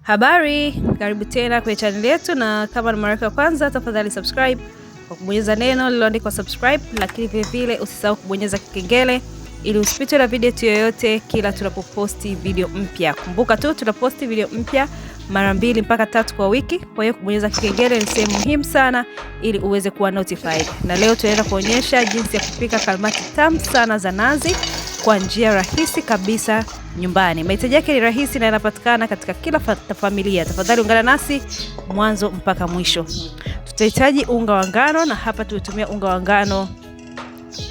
Habari, karibu tena kwenye channel yetu, na kama ni mara ya kwanza tafadhali subscribe kwa kubonyeza neno lililoandikwa subscribe, lakini vile vile usisahau kubonyeza kengele ili usipitwe na video yoyote kila tunapoposti video mpya. Kumbuka tu tunaposti video mpya mara 2 mpaka 3 kwa wiki. Kwa hiyo kubonyeza kengele ni sehemu muhimu sana ili uweze kuwa notified. Na leo tunaenda kuonyesha jinsi ya kupika kalmati tamu sana za nazi kwa njia rahisi kabisa nyumbani. Mahitaji yake ni rahisi na yanapatikana katika kila familia. Tafadhali ungana nasi mwanzo mpaka mwisho. Tutahitaji unga wa ngano, na hapa tumetumia unga wa ngano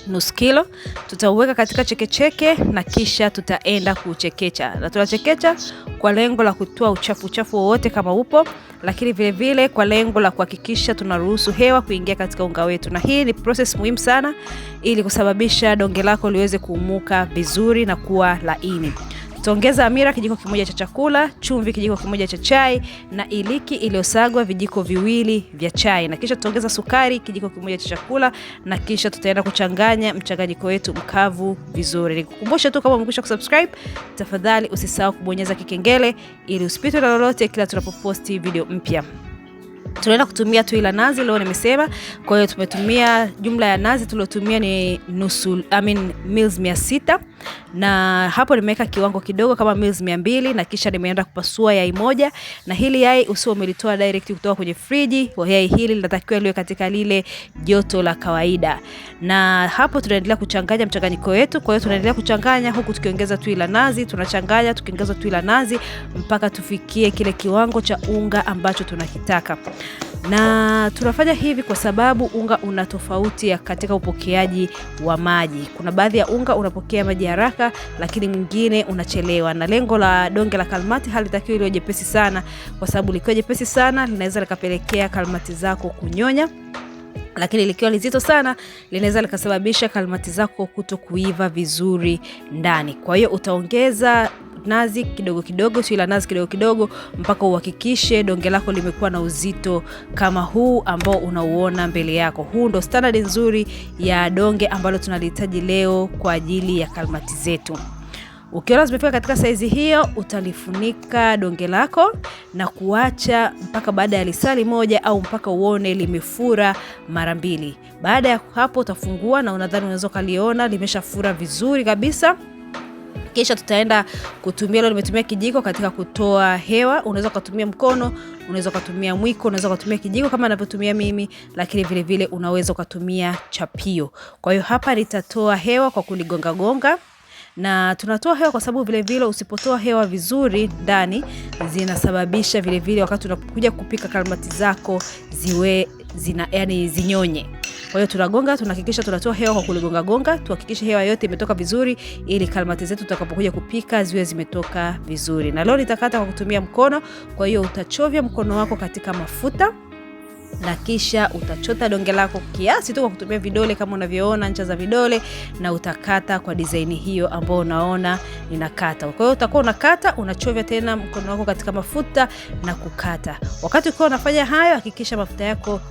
nusu kilo. Tutauweka katika chekecheke na kisha tutaenda kuchekecha. Na tunachekecha kwa lengo la kutoa uchafu wowote kama upo, lakini vile vile kwa lengo la kuhakikisha tunaruhusu hewa kuingia katika unga wetu. Na hii ni process muhimu sana ili kusababisha donge lako liweze kuumuka vizuri na kuwa laini. Tutaongeza hamira kijiko kimoja cha chakula, chumvi kijiko kimoja cha chai, na iliki iliyosagwa vijiko 2 vya chai, na kisha tutaongeza sukari kijiko kimoja cha chakula, na kisha tutaenda kuchanganya mchanganyiko wetu mkavu vizuri. Nikukumbusha tu, kama umekwisha kusubscribe, tafadhali usisahau kubonyeza kikengele ili usipitwe na lolote kila tunapoposti video mpya. Tunaenda kutumia tui la nazi leo nimesema. Kwa hiyo tumetumia jumla ya nazi tuliotumia ni mils 600, na hapo nimeweka kiwango kidogo kama mils 200, na kisha nimeenda kupasua yai moja. Na hili yai usio umelitoa direct kutoka kwenye friji. Yai hili linatakiwa liwe katika lile joto la kawaida. Na hapo tunaendelea kuchanganya mchanganyiko wetu. Kwa hiyo tunaendelea kuchanganya huku tukiongeza tui la nazi, tunachanganya tukiongeza tui la nazi mpaka tufikie kile kiwango cha unga ambacho tunakitaka. Na tunafanya hivi kwa sababu unga una tofauti ya katika upokeaji wa maji. Kuna baadhi ya unga unapokea maji haraka, lakini mwingine unachelewa. Na lengo la donge la kalmati halitakiwi liwe jepesi sana, kwa sababu likiwa jepesi sana linaweza likapelekea kalmati zako kunyonya, lakini likiwa lizito sana linaweza likasababisha kalmati zako kutokuiva vizuri ndani. Kwa hiyo utaongeza nazi kidogo kidogo, tui la nazi kidogo kidogo, mpaka uhakikishe donge lako limekuwa na uzito kama huu ambao unauona mbele yako. Huu ndo standard nzuri ya donge ambalo tunalihitaji leo kwa ajili ya kalmati zetu. Ukiona zimefika katika saizi hiyo, utalifunika donge lako na kuacha mpaka baada ya lisali moja au mpaka uone limefura mara 2. Baada ya hapo utafungua, na unadhani unaweza kaliona limeshafura vizuri kabisa. Kisha tutaenda kutumia, leo nimetumia kijiko katika kutoa hewa. Unaweza kutumia mkono, unaweza kutumia mwiko, unaweza kutumia kijiko kama ninavyotumia mimi, lakini vile vile unaweza kutumia chapio. Kwa hiyo hapa nitatoa hewa kwa kuligonga gonga. Na tunatoa hewa kwa sababu vile vile usipotoa hewa vizuri ndani zinasababisha vile vile wakati unapokuja kupika kalmati zako zinyonye. Kwa hiyo tunagonga, tunahakikisha tunatoa hewa kwa kuligonga gonga, tuhakikishe hewa yote imetoka vizuri ili kalmati zetu tutakapokuja kupika ziwe zimetoka vizuri. Na leo nitakata kwa kutumia mkono. Kwa hiyo utachovya mkono wako katika mafuta, na kisha utachota donge lako kiasi tu kwa kutumia vidole kama unavyoona ncha za vidole, na utakata kwa design hiyo ambayo unaona ninakata. Kwa hiyo utakuwa unakata, unachovya tena mkono wako katika mafuta na kukata. Wakati ukiwa unafanya hayo, hakikisha mafuta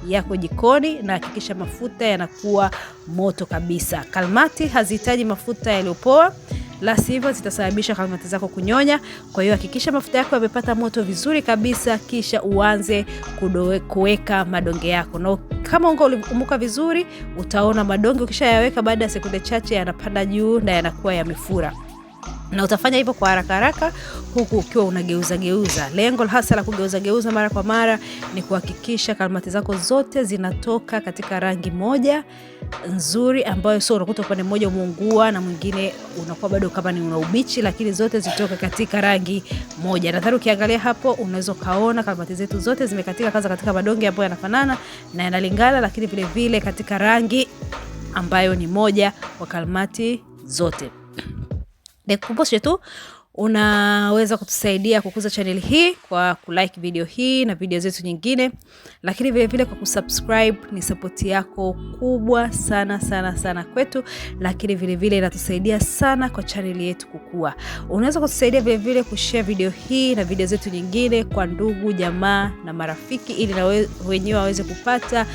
yako jikoni, na hakikisha mafuta yanakuwa moto kabisa. Kalmati hazihitaji mafuta yaliyopoa, la sivyo zitasababisha kalmati zako kunyonya. Kwa hiyo hakikisha mafuta yako yamepata moto vizuri kabisa, kisha uanze kuweka madonge yako. Na kama unga uliumuka vizuri, utaona madonge ukishayaweka baada ya sekunde chache yanapanda juu na yanakuwa yamefura. Na utafanya hivyo kwa haraka huku ukiwa unageuza. Lengo hasa la kugeuza mara kwa mara ni kuhakikisha kalmati zako zote zinatoka katika rangi moja nzuri, ambayo sio unakuta upande mmoja umeungua na mwingine unakuwa bado kama ni una ubichi, lakini zote zitoka katika rangi moja. Nadhani ukiangalia hapo unaweza kaona kalmati zetu zote zimekatika katika madonge ambayo yanafanana na yanalingana, lakini vile vile katika rangi ambayo ni moja kwa kalmati zote. Nikukumbushe tu, unaweza kutusaidia kukuza channel hii kwa kulike video hii na video zetu nyingine, lakini vile vile kwa kusubscribe. Ni support yako kubwa sana kwetu, lakini vile vile inatusaidia sana kwa channel yetu kukua. Unaweza kutusaidia vile vile kushare video hii na video zetu nyingine kwa ndugu, jamaa na marafiki, ili na wenyewe waweze kupata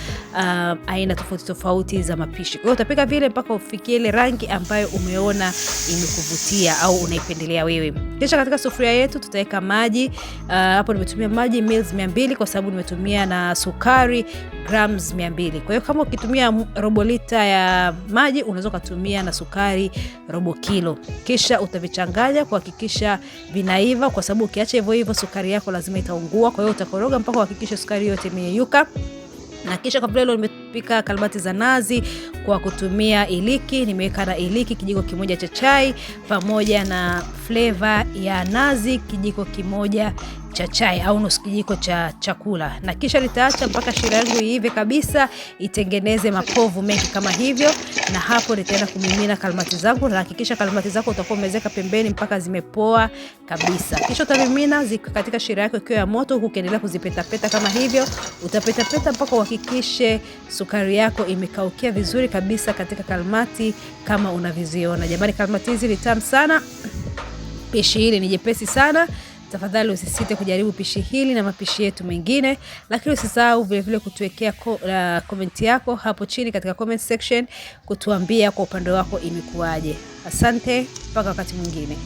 aina tofauti za mapishi. Kwa hiyo utapika vile mpaka ufikie ile rangi ambayo umeona imekuvutia au unaipendelea wewe. cream. Kisha katika sufuria yetu tutaweka maji. Hapo nimetumia maji mils 200 kwa sababu nimetumia na sukari grams 200. Kwa hiyo kama ukitumia robo lita ya maji unaweza kutumia na sukari robo kilo. Kisha utavichanganya kuhakikisha vinaiva, kwa sababu ukiacha hivyo hivyo sukari yako lazima itaungua. Kwa hiyo utakoroga mpaka uhakikishe sukari yote imeyeyuka. Na kisha kwa vile leo nimepika kalmati za nazi kwa kutumia iliki, nimeweka na iliki kijiko kimoja cha chai pamoja na flavor ya nazi kijiko kimoja cha chai au nusu kijiko cha chakula. Na kisha nitaacha mpaka shira yangu iive kabisa, itengeneze mapovu mengi kama hivyo. Na hapo nitaenda kumimina kalmati zangu, na hakikisha kalmati zako utakuwa umezeka pembeni mpaka zimepoa kabisa. Kisha utamimina ziko katika shira yako ikiwa ya moto, huku ukiendelea kuzipeta peta kama hivyo. Utapeta peta mpaka uhakikishe sukari yako imekaukia vizuri kabisa katika kalmati kama unavyoziona. Jamani, kalmati hizi ni tamu sana. Pishi hili ni jepesi sana. Tafadhali usisite kujaribu pishi hili na mapishi yetu mengine, lakini usisahau vile vile kutuwekea comment yako hapo chini katika comment section kutuambia kwa upande wako imekuaje. Asante, mpaka wakati mwingine.